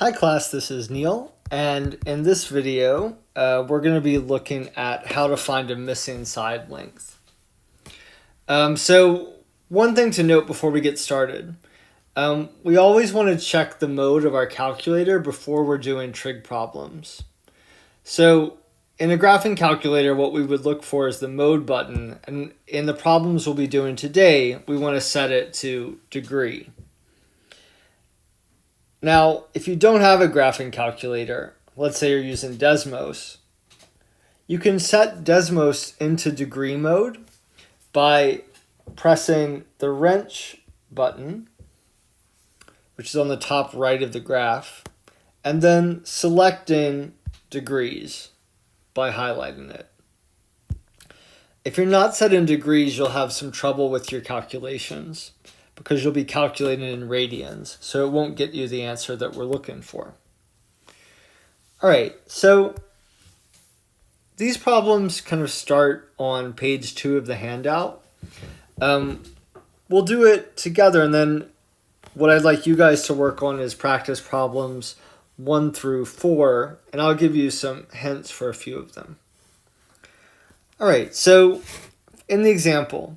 Hi class, this is Neil, and in this video we're going to be looking at how to find a missing side length. So one thing to note before we get started, we always want to check the mode of our calculator before we're doing trig problems. So in a graphing calculator, what we would look for is the mode button, and in the problems we'll be doing today, we want to set it to degree. Now, if you don't have a graphing calculator, let's say you're using Desmos, you can set Desmos into degree mode by pressing the wrench button, which is on the top right of the graph, and then selecting degrees by highlighting it. If you're not set in degrees, you'll have some trouble with your calculations, because you'll be calculating in radians, so it won't get you the answer that we're looking for. All right, so these problems kind of start on page 2 of the handout. We'll do it together, and then what I'd like you guys to work on is practice problems 1 through 4, and I'll give you some hints for a few of them. All right, so in the example,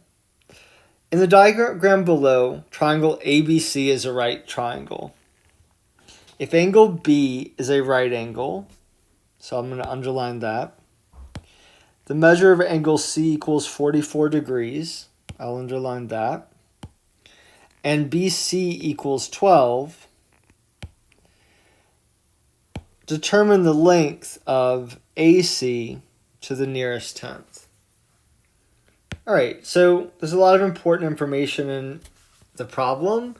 in the diagram below, triangle ABC is a right triangle. If angle B is a right angle, so I'm going to underline that. The measure of angle C equals 44 degrees. I'll underline that. And BC equals 12. Determine the length of AC to the nearest tenth. All right, so there's a lot of important information in the problem.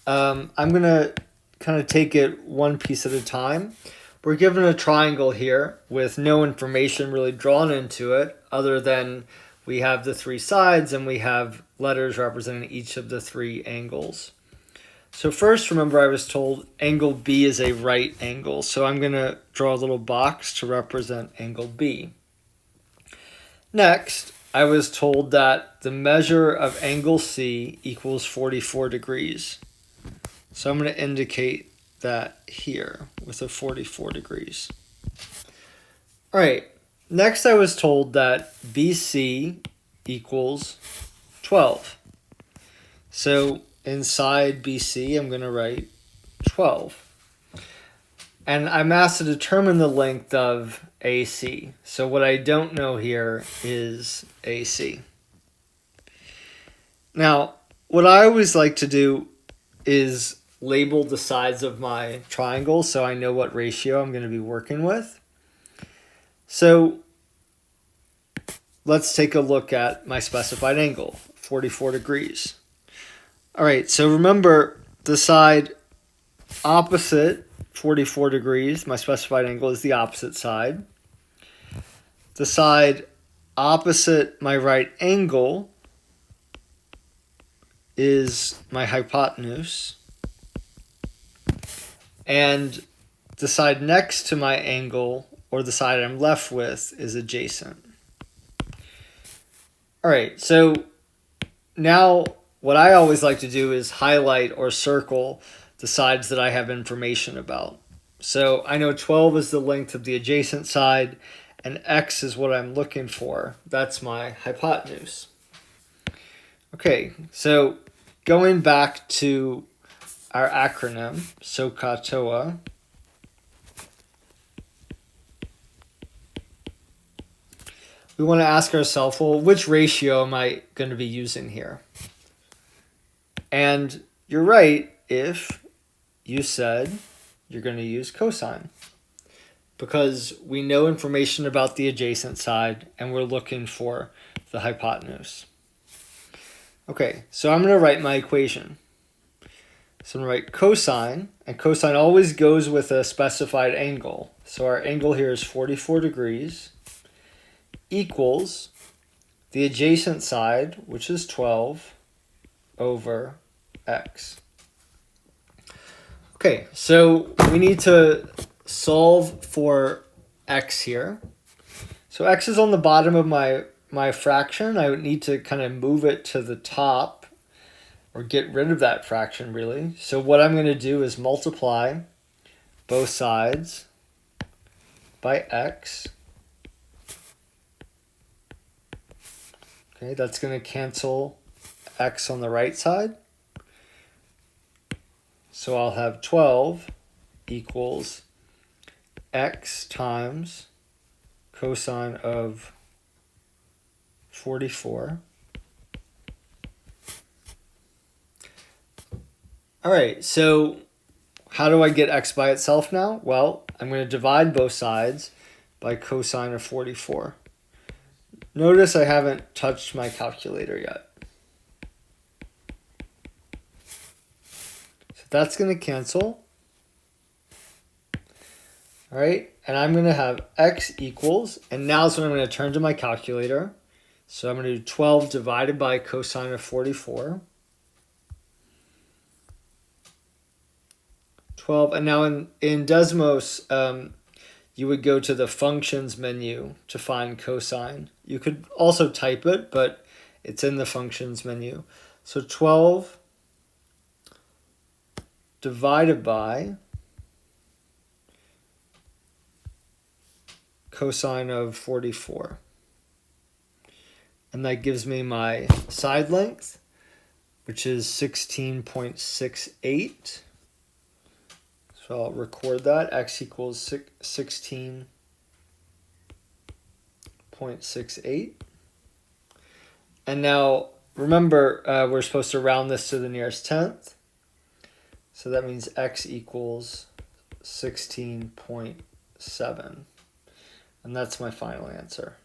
I'm going to kind of take it one piece at a time. We're given a triangle here with no information really drawn into it other than we have the 3 sides and we have letters representing each of the 3 angles. So first, remember I was told angle B is a right angle, so I'm going to draw a little box to represent angle B. Next, I was told that the measure of angle C equals 44 degrees. So I'm going to indicate that here with a 44 degrees. All right, next I was told that BC equals 12. So inside BC, I'm going to write 12. And I'm asked to determine the length of AC. So what I don't know here is AC. Now, what I always like to do is label the sides of my triangle so I know what ratio I'm going to be working with. So let's take a look at my specified angle, 44 degrees. All right, so remember the side opposite 44 degrees, my specified angle, is the opposite side. The side opposite my right angle is my hypotenuse. And the side next to my angle, or the side I'm left with, is adjacent. All right, so now what I always like to do is highlight or circle the sides that I have information about. So I know 12 is the length of the adjacent side, and X is what I'm looking for. That's my hypotenuse. Okay, so going back to our acronym, SOHCAHTOA, we want to ask ourselves, well, which ratio am I going to be using here? And you're right if you said you're going to use cosine, because we know information about the adjacent side and we're looking for the hypotenuse. Okay, so I'm going to write my equation. So I'm going to write cosine, and cosine always goes with a specified angle. So our angle here is 44 degrees equals the adjacent side, which is 12, over X. Okay, so we need to solve for X here. So X is on the bottom of my fraction. I would need to kind of move it to the top or get rid of that fraction really. So what I'm going to do is multiply both sides by x. Okay, that's going to cancel x on the right side. So I'll have 12 equals x times cosine of 44. All right, so how do I get x by itself now? Well, I'm going to divide both sides by cosine of 44. Notice I haven't touched my calculator yet. So that's going to cancel. All right, and I'm going to have x equals, and now is when I'm going to turn to my calculator. So I'm going to do 12 divided by cosine of 44. 12, and now in Desmos, you would go to the functions menu to find cosine. You could also type it, but it's in the functions menu. So 12 divided by cosine of 44. And that gives me my side length, which is 16.68. So I'll record that. X equals 16.68. And now, remember, we're supposed to round this to the nearest tenth. So that means x equals 16.7. And that's my final answer.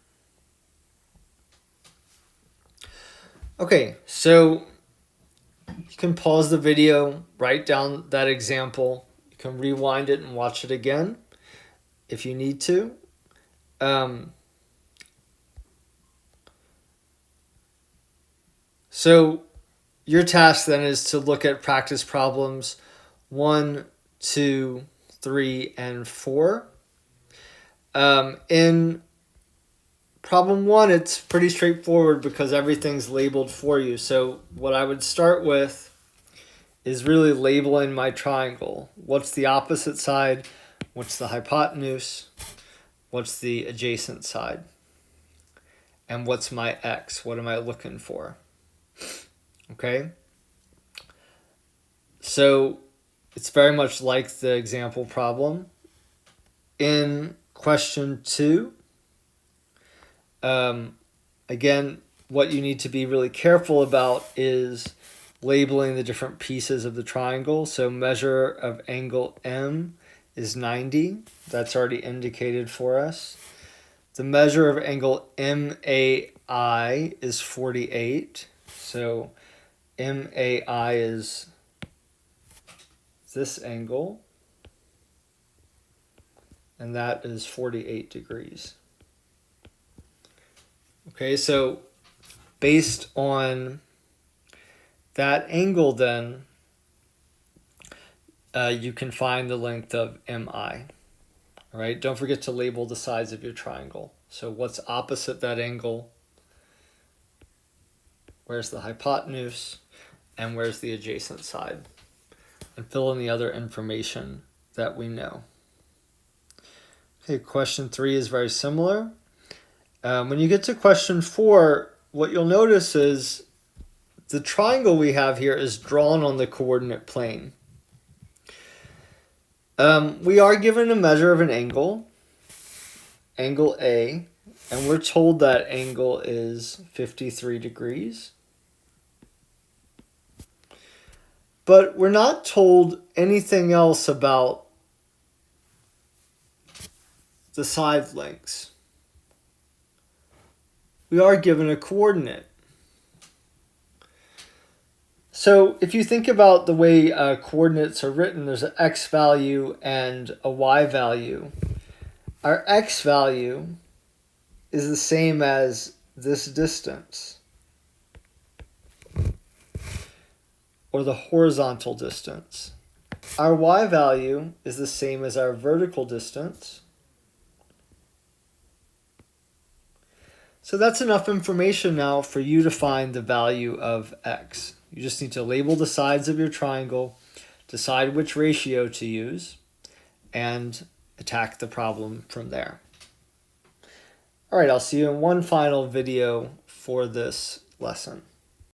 Okay, so you can pause the video, write down that example. You can rewind it and watch it again if you need to. So your task then is to look at practice problems 1, 2, 3, and 4. In problem 1, it's pretty straightforward because everything's labeled for you. So what I would start with is really labeling my triangle. What's the opposite side? What's the hypotenuse? What's the adjacent side? And what's my x? What am I looking for? Okay? So it's very much like the example problem. In question 2, again, what you need to be really careful about is labeling the different pieces of the triangle. So measure of angle M is 90. That's already indicated for us. The measure of angle MAI is 48. So MAI is this angle, and that is 48 degrees. Okay, so based on that angle then, you can find the length of MI. All right, don't forget to label the sides of your triangle. So what's opposite that angle? Where's the hypotenuse? And where's the adjacent side? And fill in the other information that we know. Okay, question 3 is very similar. When you get to question 4, what you'll notice is the triangle we have here is drawn on the coordinate plane. We are given a measure of an angle, angle A, and we're told that angle is 53 degrees. But we're not told anything else about the side lengths. We are given a coordinate. So if you think about the way coordinates are written, there's an x value and a y value. Our x value is the same as this distance, or the horizontal distance. Our y value is the same as our vertical distance. So that's enough information now for you to find the value of x. You just need to label the sides of your triangle, decide which ratio to use, and attack the problem from there. All right, I'll see you in one final video for this lesson.